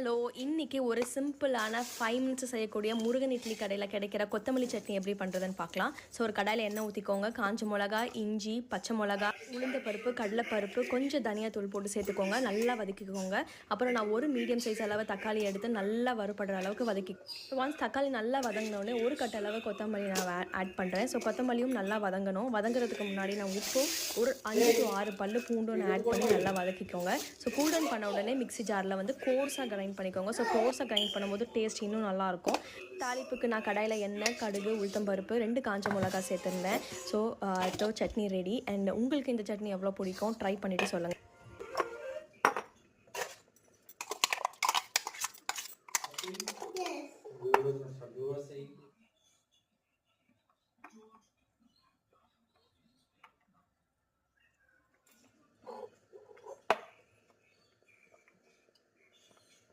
Hello, இன்றைக்கி ஒரு சிம்பிளான 5 மினிட்ஸ் செய்யக்கூடிய முருகன் இட்லி கடையில் கிடைக்கிற கொத்தமல்லி சட்னி எப்படி பண்ணுறதுன்னு பார்க்கலாம். ஸோ ஒரு கடாயில் எண்ணெய் ஊற்றிக்கோங்க. காஞ்ச மிளகா, இஞ்சி, பச்சை மிளகா, உளுந்த பருப்பு, கடலைப்பருப்பு, கொஞ்சம் தனியாத்தூள் போட்டு சேர்த்துக்கோங்க. நல்லா வதக்கிக்கோங்க. அப்புறம் நான் ஒரு மீடியம் சைஸ் அளவு தக்காளி எடுத்து நல்லா வறுபடுற அளவுக்கு வதக்கி, ஒன்ஸ் தக்காளி நல்லா வதங்கினோடனே ஒரு கட்ட அளவு கொத்தமல்லி நான் ஆட் பண்ணுறேன். ஸோ கொத்தமல்லியும் நல்லா வதங்கணும். வதங்குறதுக்கு முன்னாடி நான் உப்பு, ஒரு 5 to 6 பல்லு பூண்டும் நான் ஆட் பண்ணி நல்லா வதக்கிக்கோங்க. ஸோ பூடன் பண்ண உடனே மிக்ஸி ஜாரில் வந்து கோர்ஸாக கிரைண்ட் பண்ணிக்கோங்க. ஸோ கோர்ஸாக கிரைண்ட் பண்ணும்போது டேஸ்ட் இன்னும் நல்லாயிருக்கும். தாளிப்புக்கு நான் கடாயில் எண்ணெய், கடுகு, உளுத்தம்பருப்பு, 2 காஞ்ச மிளகா சேர்த்துருந்தேன். ஸோ இப்போ சட்னி ரெடி. அண்ட் உங்களுக்கு இந்த சட்னி எவ்வளோ பிடிக்கும் ட்ரை பண்ணிவிட்டு சொல்லுங்கள். Yes.